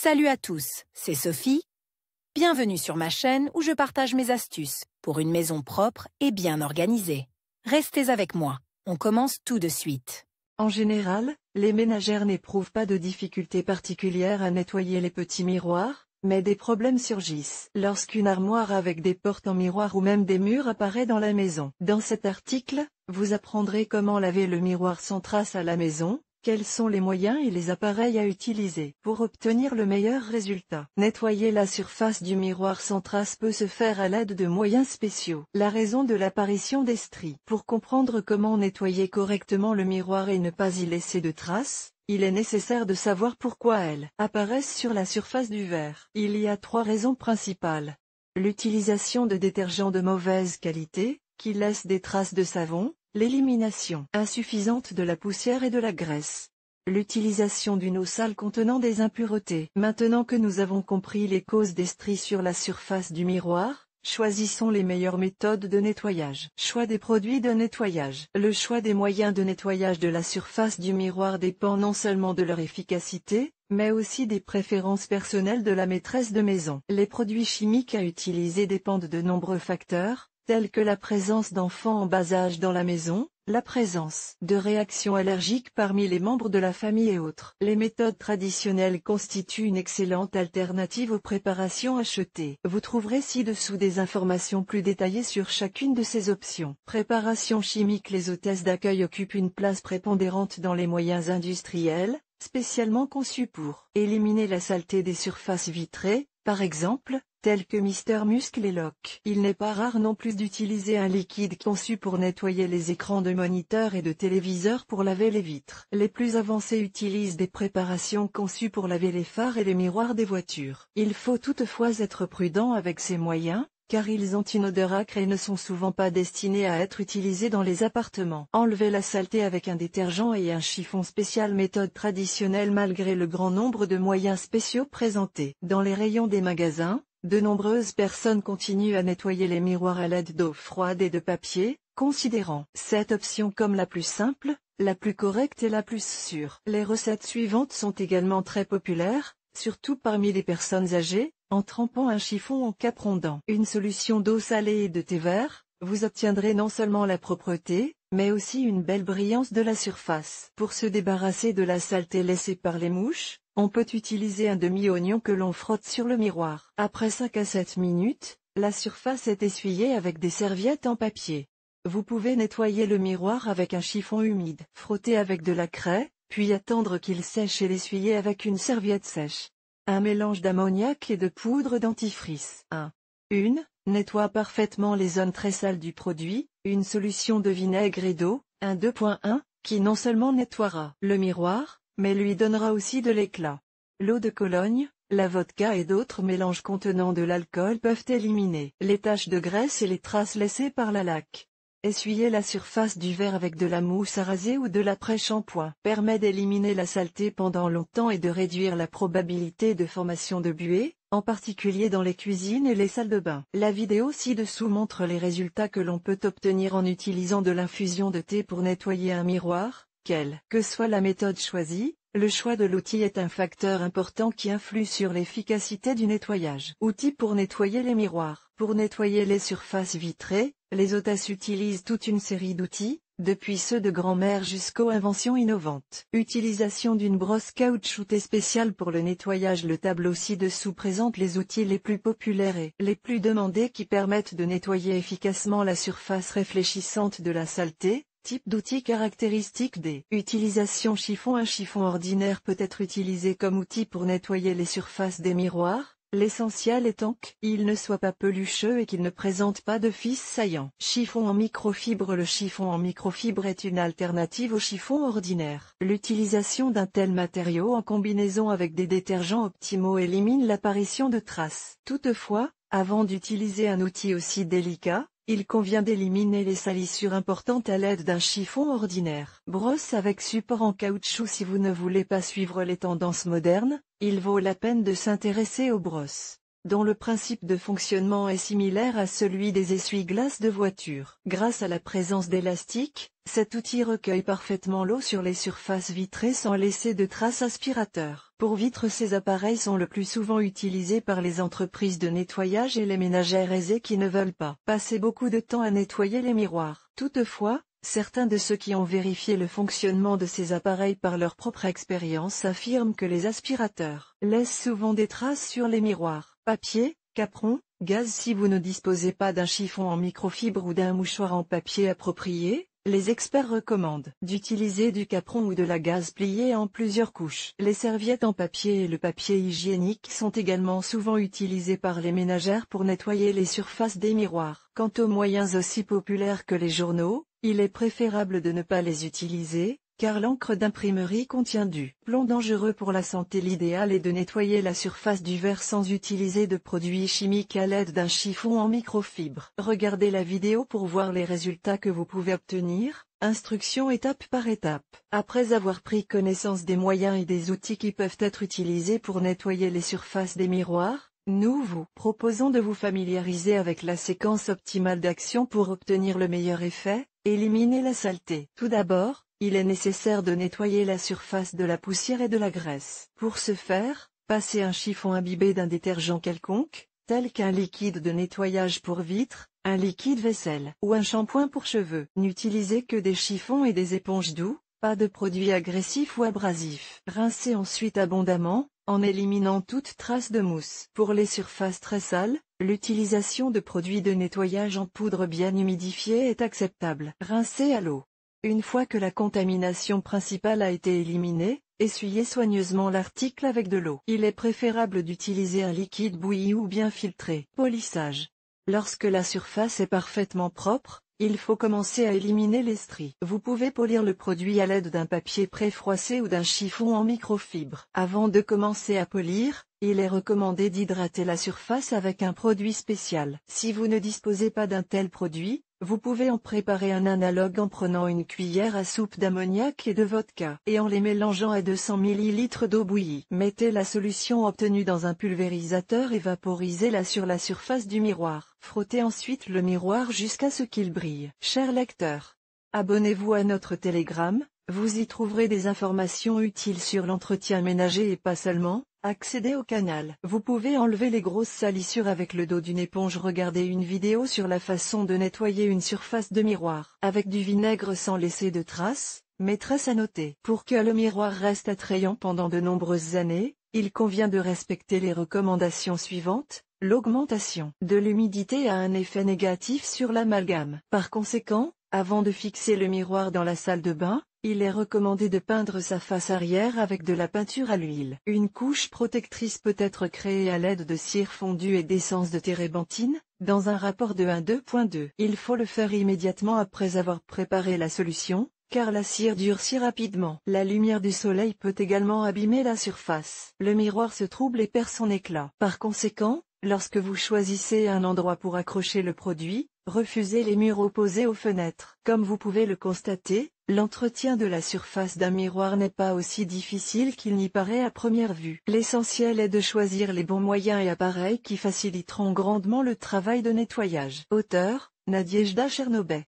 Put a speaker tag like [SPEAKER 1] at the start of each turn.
[SPEAKER 1] Salut à tous, c'est Sophie. Bienvenue sur ma chaîne où je partage mes astuces pour une maison propre et bien organisée. Restez avec moi, on commence tout de suite.
[SPEAKER 2] En général, les ménagères n'éprouvent pas de difficultés particulières à nettoyer les petits miroirs, mais des problèmes surgissent lorsqu'une armoire avec des portes en miroir ou même des murs apparaît dans la maison. Dans cet article, vous apprendrez comment laver le miroir sans trace à la maison, quels sont les moyens et les appareils à utiliser pour obtenir le meilleur résultat. Nettoyer la surface du miroir sans trace peut se faire à l'aide de moyens spéciaux. La raison de l'apparition des stries. Pour comprendre comment nettoyer correctement le miroir et ne pas y laisser de traces, il est nécessaire de savoir pourquoi elles apparaissent sur la surface du verre. Il y a 3 raisons principales. L'utilisation de détergents de mauvaise qualité, qui laissent des traces de savon. L'élimination insuffisante de la poussière et de la graisse. L'utilisation d'une eau sale contenant des impuretés. Maintenant que nous avons compris les causes des stries sur la surface du miroir, choisissons les meilleures méthodes de nettoyage. Choix des produits de nettoyage. Le choix des moyens de nettoyage de la surface du miroir dépend non seulement de leur efficacité, mais aussi des préférences personnelles de la maîtresse de maison. Les produits chimiques à utiliser dépendent de nombreux facteurs, tels que la présence d'enfants en bas âge dans la maison, la présence de réactions allergiques parmi les membres de la famille et autres. Les méthodes traditionnelles constituent une excellente alternative aux préparations achetées. Vous trouverez ci-dessous des informations plus détaillées sur chacune de ces options. Préparation chimique. Les hôtesses d'accueil occupent une place prépondérante dans les moyens industriels, spécialement conçus pour éliminer la saleté des surfaces vitrées, par exemple, tels que Mister Muscle et Lock. Il n'est pas rare non plus d'utiliser un liquide conçu pour nettoyer les écrans de moniteurs et de téléviseurs pour laver les vitres. Les plus avancés utilisent des préparations conçues pour laver les phares et les miroirs des voitures. Il faut toutefois être prudent avec ces moyens, car ils ont une odeur âcre et ne sont souvent pas destinés à être utilisés dans les appartements. Enlever la saleté avec un détergent et un chiffon spécial. Méthode traditionnelle. Malgré le grand nombre de moyens spéciaux présentés dans les rayons des magasins, de nombreuses personnes continuent à nettoyer les miroirs à l'aide d'eau froide et de papier, considérant cette option comme la plus simple, la plus correcte et la plus sûre. Les recettes suivantes sont également très populaires, surtout parmi les personnes âgées. En trempant un chiffon en capron une solution d'eau salée et de thé vert, vous obtiendrez non seulement la propreté, mais aussi une belle brillance de la surface. Pour se débarrasser de la saleté laissée par les mouches, on peut utiliser un demi-oignon que l'on frotte sur le miroir. Après 5 à 7 minutes, la surface est essuyée avec des serviettes en papier. Vous pouvez nettoyer le miroir avec un chiffon humide. Frotter avec de la craie, puis attendre qu'il sèche et l'essuyer avec une serviette sèche. Un mélange d'ammoniac et de poudre dentifrice. 1. Nettoie parfaitement les zones très sales du produit. Une solution de vinaigre et d'eau, 2.1, qui non seulement nettoiera le miroir, mais lui donnera aussi de l'éclat. L'eau de Cologne, la vodka et d'autres mélanges contenant de l'alcool peuvent éliminer les taches de graisse et les traces laissées par la laque. Essuyer la surface du verre avec de la mousse à raser ou de l'après-shampoing permet d'éliminer la saleté pendant longtemps et de réduire la probabilité de formation de buée, en particulier dans les cuisines et les salles de bain. La vidéo ci-dessous montre les résultats que l'on peut obtenir en utilisant de l'infusion de thé pour nettoyer un miroir. Quelle que soit la méthode choisie, le choix de l'outil est un facteur important qui influe sur l'efficacité du nettoyage. Outils pour nettoyer les miroirs. Pour nettoyer les surfaces vitrées, les hôtesses utilisent toute une série d'outils, depuis ceux de grand-mère jusqu'aux inventions innovantes. Utilisation d'une brosse caoutchoutée spéciale pour le nettoyage. Le tableau ci-dessous présente les outils les plus populaires et les plus demandés qui permettent de nettoyer efficacement la surface réfléchissante de la saleté. Type d'outil. Caractéristiques des utilisations. Chiffon. Un chiffon ordinaire peut être utilisé comme outil pour nettoyer les surfaces des miroirs, l'essentiel étant qu'il ne soit pas pelucheux et qu'il ne présente pas de fils saillants. Chiffon en microfibre. Le chiffon en microfibre est une alternative au chiffon ordinaire. L'utilisation d'un tel matériau en combinaison avec des détergents optimaux élimine l'apparition de traces. Toutefois, avant d'utiliser un outil aussi délicat, il convient d'éliminer les salissures importantes à l'aide d'un chiffon ordinaire. Brosse avec support en caoutchouc. Si vous ne voulez pas suivre les tendances modernes, il vaut la peine de s'intéresser aux brosses dont le principe de fonctionnement est similaire à celui des essuie-glaces de voiture. Grâce à la présence d'élastiques, cet outil recueille parfaitement l'eau sur les surfaces vitrées sans laisser de traces aspirateurs. Pour vitres, ces appareils sont le plus souvent utilisés par les entreprises de nettoyage et les ménagères aisées qui ne veulent pas passer beaucoup de temps à nettoyer les miroirs. Toutefois, certains de ceux qui ont vérifié le fonctionnement de ces appareils par leur propre expérience affirment que les aspirateurs laissent souvent des traces sur les miroirs. Papier, capron, gaz. Si vous ne disposez pas d'un chiffon en microfibre ou d'un mouchoir en papier approprié, les experts recommandent d'utiliser du capron ou de la gaze pliée en plusieurs couches. Les serviettes en papier et le papier hygiénique sont également souvent utilisés par les ménagères pour nettoyer les surfaces des miroirs. Quant aux moyens aussi populaires que les journaux, il est préférable de ne pas les utiliser, car l'encre d'imprimerie contient du plomb dangereux pour la santé. L'idéal est de nettoyer la surface du verre sans utiliser de produits chimiques à l'aide d'un chiffon en microfibre. Regardez la vidéo pour voir les résultats que vous pouvez obtenir. Instruction étape par étape. Après avoir pris connaissance des moyens et des outils qui peuvent être utilisés pour nettoyer les surfaces des miroirs, nous vous proposons de vous familiariser avec la séquence optimale d'action pour obtenir le meilleur effet. Éliminer la saleté. Tout d'abord, il est nécessaire de nettoyer la surface de la poussière et de la graisse. Pour ce faire, passez un chiffon imbibé d'un détergent quelconque, tel qu'un liquide de nettoyage pour vitres, un liquide vaisselle ou un shampoing pour cheveux. N'utilisez que des chiffons et des éponges doux, pas de produits agressifs ou abrasifs. Rincez ensuite abondamment, en éliminant toute trace de mousse. Pour les surfaces très sales, l'utilisation de produits de nettoyage en poudre bien humidifiée est acceptable. Rincez à l'eau. Une fois que la contamination principale a été éliminée, essuyez soigneusement l'article avec de l'eau. Il est préférable d'utiliser un liquide bouilli ou bien filtré. Polissage. Lorsque la surface est parfaitement propre, il faut commencer à éliminer les stries. Vous pouvez polir le produit à l'aide d'un papier préfroissé ou d'un chiffon en microfibre. Avant de commencer à polir, il est recommandé d'hydrater la surface avec un produit spécial. Si vous ne disposez pas d'un tel produit, vous pouvez en préparer un analogue en prenant une cuillère à soupe d'ammoniac et de vodka et en les mélangeant à 200 ml d'eau bouillie. Mettez la solution obtenue dans un pulvérisateur et vaporisez-la sur la surface du miroir. Frottez ensuite le miroir jusqu'à ce qu'il brille. Cher lecteur, abonnez-vous à notre Telegram, vous y trouverez des informations utiles sur l'entretien ménager et pas seulement. Accédez au canal. Vous pouvez enlever les grosses salissures avec le dos d'une éponge. Regardez une vidéo sur la façon de nettoyer une surface de miroir avec du vinaigre sans laisser de traces. Maîtresse à noter. Pour que le miroir reste attrayant pendant de nombreuses années, il convient de respecter les recommandations suivantes. L'augmentation de l'humidité a un effet négatif sur l'amalgame. Par conséquent, avant de fixer le miroir dans la salle de bain, il est recommandé de peindre sa face arrière avec de la peinture à l'huile. Une couche protectrice peut être créée à l'aide de cire fondue et d'essence de térébenthine, dans un rapport de 1:2.2. Il faut le faire immédiatement après avoir préparé la solution, car la cire durcit rapidement. La lumière du soleil peut également abîmer la surface. Le miroir se trouble et perd son éclat. Par conséquent, lorsque vous choisissez un endroit pour accrocher le produit, refusez les murs opposés aux fenêtres. Comme vous pouvez le constater, l'entretien de la surface d'un miroir n'est pas aussi difficile qu'il n'y paraît à première vue. L'essentiel est de choisir les bons moyens et appareils qui faciliteront grandement le travail de nettoyage. Auteur, Nadejda Chernobay.